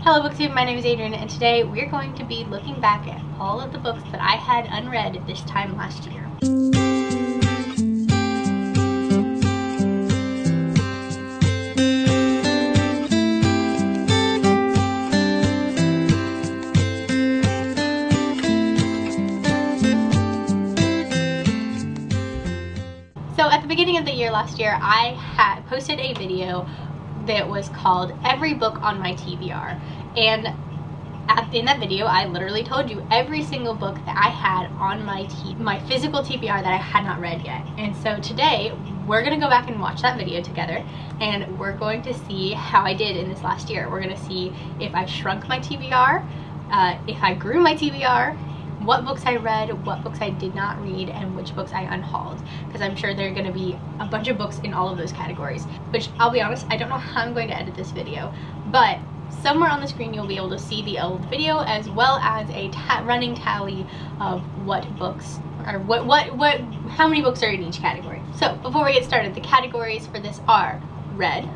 Hello BookTube, my name is Adrian, and today we're going to be looking back at all of the books that I had unread this time last year. So at the beginning of the year last year, I had posted a video that was called Every Book on My TBR, and in that video I literally told you every single book that I had on my physical TBR that I had not read yet. And so today we're gonna go back and watch that video together, and we're going to see how I did in this last year. We're gonna see if I shrunk my TBR, if I grew my TBR, what books I read, what books I did not read, and which books I unhauled, because I'm sure there are going to be a bunch of books in all of those categories, which I'll be honest, I don't know how I'm going to edit this video, but somewhere on the screen you'll be able to see the old video as well as a running tally of what books or how many books are in each category. So before we get started, the categories for this are read,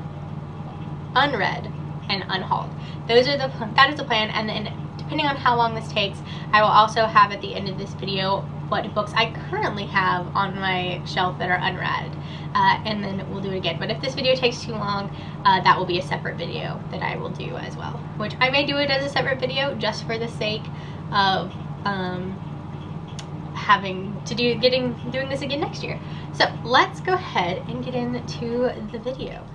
unread, and unhauled. That is the plan, and then depending on how long this takes, I will also have at the end of this video what books I currently have on my shelf that are unread, and then we'll do it again. But if this video takes too long, that will be a separate video that I will do as well, which I may do it as a separate video just for the sake of doing this again next year. So let's go ahead and get into the video.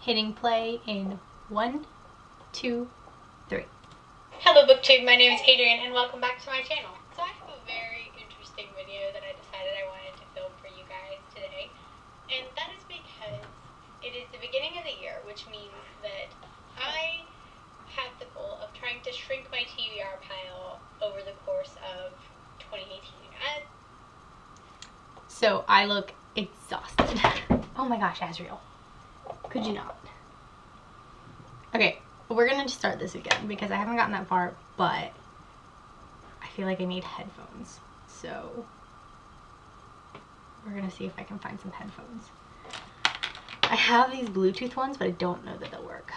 Hitting play in 1, 2, 3. Hello BookTube, my name is Adrian and welcome back to my channel. So I have a very interesting video that I decided I wanted to film for you guys today, and that is because it is the beginning of the year, which means that I have the goal of trying to shrink my TBR pile over the course of 2018. So I look exhausted. Oh my gosh, Azriel. Could you not? Okay, we're gonna just start this again because I haven't gotten that far, but I feel like I need headphones. So we're gonna see if I can find some headphones. I have these Bluetooth ones, but I don't know that they'll work.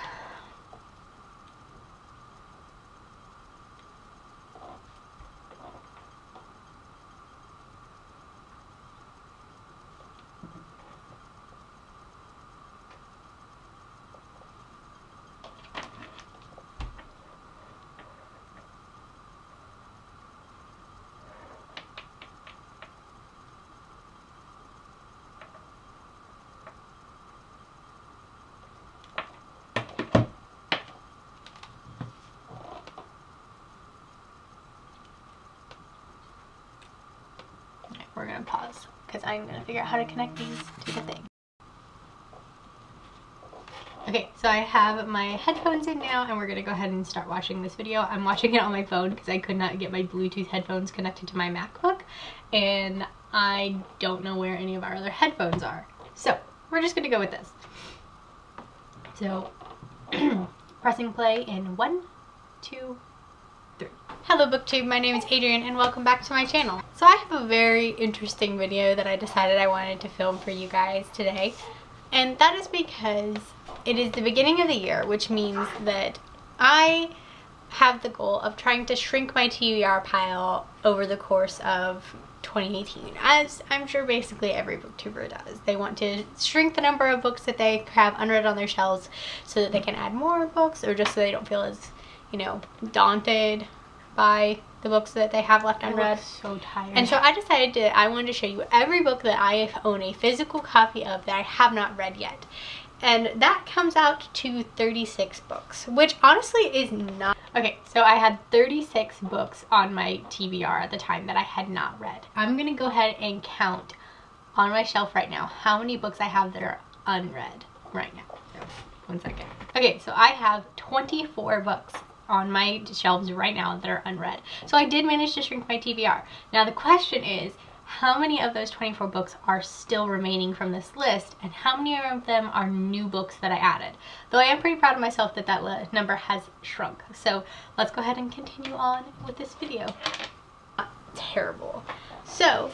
We're gonna pause because I'm gonna figure out how to connect these to the thing. Okay, so I have my headphones in now and we're gonna go ahead and start watching this video. I'm watching it on my phone because I could not get my Bluetooth headphones connected to my MacBook, and I don't know where any of our other headphones are. So we're just gonna go with this. So pressing play in 1, 2, 3. Hello BookTube, my name is Adrian and welcome back to my channel. So I have a very interesting video that I decided I wanted to film for you guys today, and that is because it is the beginning of the year, which means that I have the goal of trying to shrink my TBR pile over the course of 2018, as I'm sure basically every booktuber does. They want to shrink the number of books that they have unread on their shelves so that they can add more books, or just so they don't feel as, you know, daunted by the books that they have left unread. So tired. And so I decided I wanted to show you every book that I own a physical copy of that I have not read yet. And that comes out to 36 books, which honestly is not... Okay, so I had 36 books on my TBR at the time that I had not read. I'm gonna go ahead and count on my shelf right now how many books I have that are unread right now. So, 1 second. Okay, so I have 24 books on my shelves right now that are unread. So I did manage to shrink my TBR. Now the question is, how many of those 24 books are still remaining from this list and how many of them are new books that I added. Though I am pretty proud of myself that that number has shrunk. So let's go ahead and continue on with this video. Terrible. So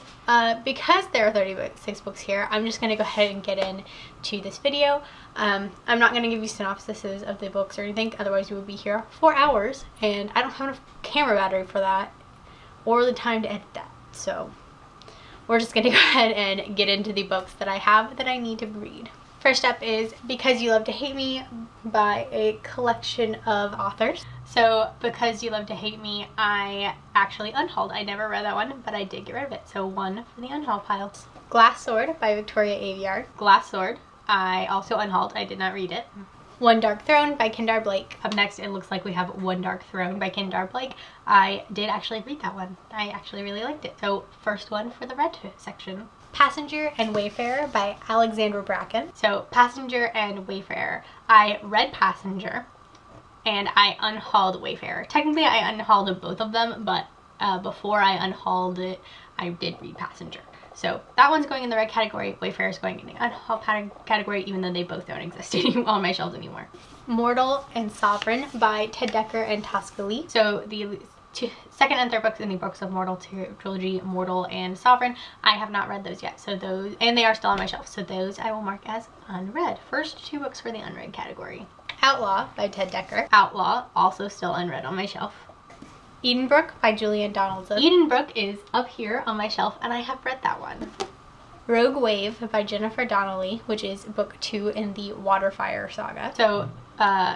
because there are 36 books here, I'm just going to go ahead and get into this video. I'm not going to give you synopsises of the books or anything, otherwise we would be here 4 hours and I don't have enough camera battery for that or the time to edit that. So we're just going to go ahead and get into the books that I have that I need to read. First up is Because You Love to Hate Me by a collection of authors. So Because You Love to Hate Me, I actually unhauled. I never read that one, but I did get rid of it. So 1 for the unhaul pile. Glass Sword by Victoria Aveyard. Glass Sword, I also unhauled. I did not read it. One Dark Throne by Kendar Blake. Up next, it looks like we have One Dark Throne by Kendar Blake. I did actually read that one. I actually really liked it. So first one for the red section. Passenger and Wayfarer by Alexandra Bracken. So Passenger and Wayfarer. I read Passenger and I unhauled Wayfarer. Technically I unhauled both of them, but before I unhauled it, I did read Passenger. So that one's going in the red category, Wayfarer is going in the unhaul category, even though they both don't exist on my shelves anymore. Mortal and Sovereign by Ted Dekker and Tosca Lee. So the second and third books in the Books of Mortal trilogy, Mortal and Sovereign, I have not read those yet. So those, and they are still on my shelf. So those I will mark as unread. First 2 books for the unread category. Outlaw by Ted Dekker. Outlaw, also still unread on my shelf. Edenbrook by Julian Donaldson. Edenbrook is up here on my shelf and I have read that one. Rogue Wave by Jennifer Donnelly, which is book 2 in the Waterfire saga. So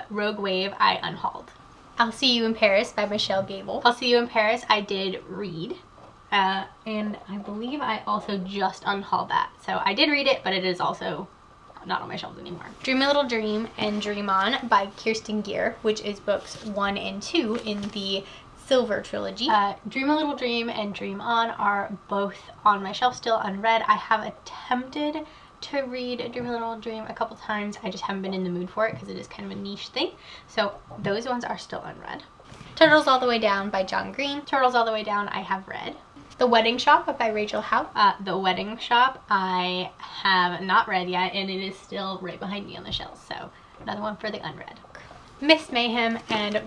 Rogue Wave I unhauled. I'll See You in Paris by Michelle Gable. I'll See You in Paris I did read. And I believe I also just unhauled that. So I did read it, but it is also not on my shelves anymore. Dream a Little Dream and Dream On by Kirsten Gear, which is books 1 and 2 in the Silver trilogy. Dream a Little Dream and Dream On are both on my shelf still unread. I have attempted to read Dream a Little Dream a couple times. I just haven't been in the mood for it because it is kind of a niche thing. So those ones are still unread. Turtles All the Way Down by John Green. Turtles All the Way Down I have read. The Wedding Shop by Rachel Howe. The Wedding Shop I have not read yet and it is still right behind me on the shelf. So another one for the unread. Miss Mayhem and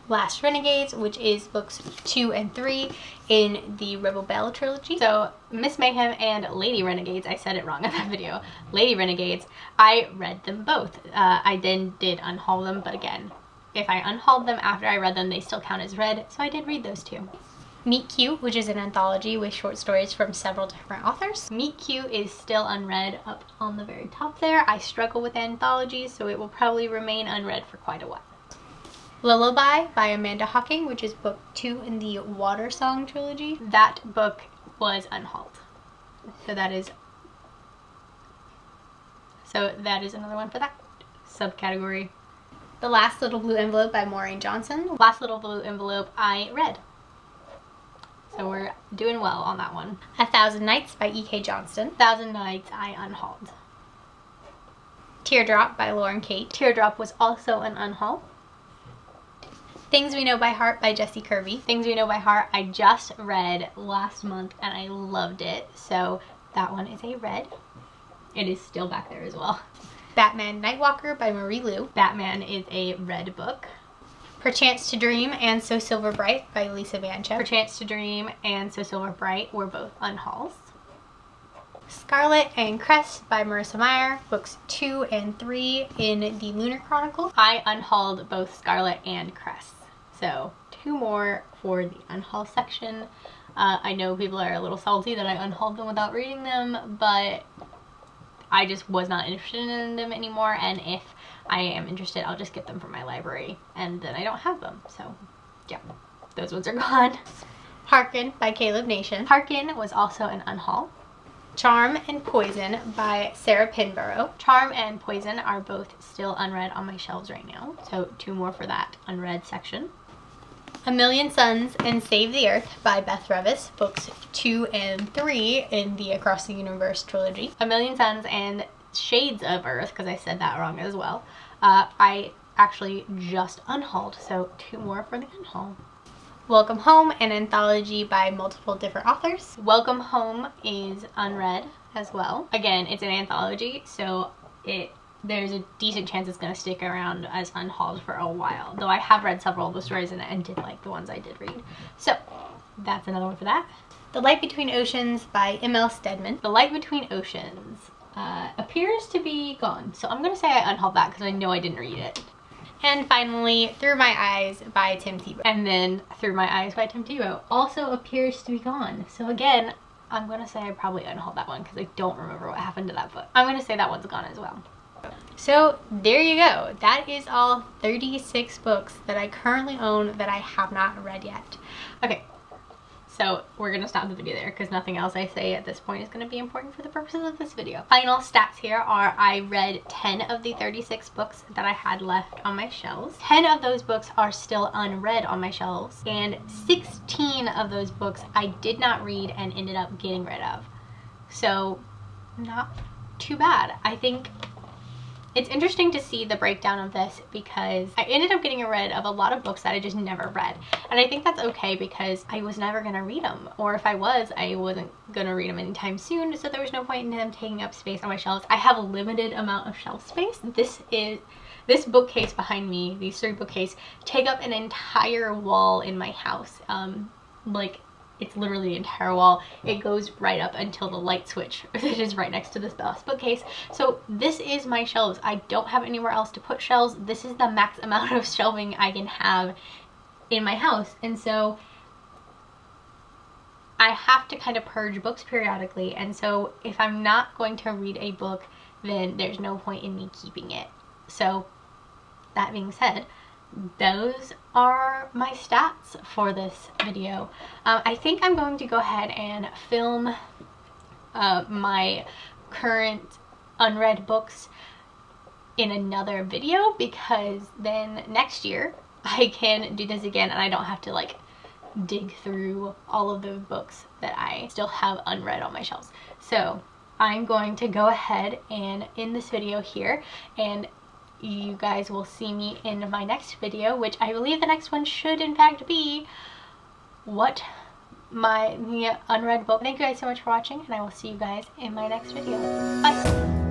Last Renegades, which is books 2 and 3 in the Rebel Belle trilogy. So Miss Mayhem and Lady Renegades, I said it wrong in that video. Lady Renegades, I read them both. I then did unhaul them, but again, if I unhauled them after I read them, they still count as read, so I did read those 2. Meet Cute, which is an anthology with short stories from several different authors. Meet Cute is still unread up on the very top there. I struggle with anthologies, so it will probably remain unread for quite a while. Lullaby by Amanda Hocking, which is book 2 in the Water Song trilogy. That book was unhauled. So that is another one for that subcategory. The Last Little Blue Envelope by Maureen Johnson. Last Little Blue Envelope I read. So we're doing well on that one. 1,000 Nights by E.K. Johnston. 1,000 Nights I unhauled. Teardrop by Lauren Kate. Teardrop was also an unhaul. Things We Know by Heart by Jessie Kirby. Things We Know by Heart I just read last month and I loved it. So that one is a read. It is still back there as well. Batman Nightwalker by Marie Lu. Batman is a read book. Perchance to Dream and So Silver Bright by Lisa Vancha. Perchance to Dream and So Silver Bright were both unhauls. Scarlet and Crest by Marissa Meyer, books 2 and 3 in the Lunar Chronicle. I unhauled both Scarlet and Crest. So 2 more for the unhaul section. I know people are a little salty that I unhauled them without reading them, but I just was not interested in them anymore, and if I am interested, I'll just get them from my library, and then I don't have them. So yeah, those ones are gone. Harkin by Caleb Nation. Harkin was also an unhaul. Charm and Poison by Sarah Pinborough. Charm and Poison are both still unread on my shelves right now, so 2 more for that unread section. A Million Suns and Save the Earth by Beth Revis, books 2 and 3 in the Across the Universe trilogy. A Million Suns and Shades of Earth, because I said that wrong as well. I actually just unhauled, so 2 more for the unhaul. Welcome Home, an anthology by multiple different authors. Welcome Home is unread as well. Again, it's an anthology, so there's a decent chance it's going to stick around as unhauled for a while, though I have read several of the stories and did like the ones I did read. So that's another one for that. The Light Between Oceans by M.L. Stedman. The Light Between Oceans appears to be gone, so I'm going to say I unhauled that because I know I didn't read it. And finally, Through My Eyes by Tim Tebow. And then Through My Eyes by Tim Tebow also appears to be gone. So again, I'm going to say I probably unhauled that one because I don't remember what happened to that book. I'm going to say that one's gone as well. So there you go. That is all 36 books that I currently own that I have not read yet. Okay, so we're going to stop the video there because nothing else I say at this point is going to be important for the purposes of this video. Final stats here are I read 10 of the 36 books that I had left on my shelves. 10 of those books are still unread on my shelves, and 16 of those books I did not read and ended up getting rid of. So not too bad. I think it's interesting to see the breakdown of this because I ended up getting rid of a lot of books that I just never read. And I think that's okay because I was never going to read them. Or if I was, I wasn't going to read them anytime soon. So there was no point in them taking up space on my shelves. I have a limited amount of shelf space. This bookcase behind me, these 3 bookcases, take up an entire wall in my house. Like, it's literally the entire wall. It goes right up until the light switch that is right next to this bookcase. So this is my shelves. I don't have anywhere else to put shelves. This is the max amount of shelving I can have in my house. And so I have to kind of purge books periodically. And so if I'm not going to read a book, then there's no point in me keeping it. So that being said, those are my stats for this video. I think I'm going to go ahead and film my current unread books in another video because then next year I can do this again and I don't have to like dig through all of the books that I still have unread on my shelves. So I'm going to go ahead and end this video here, and you guys will see me in my next video, which I believe the next one should in fact be what the unread book. Thank you guys so much for watching, and I will see you guys in my next video. Bye!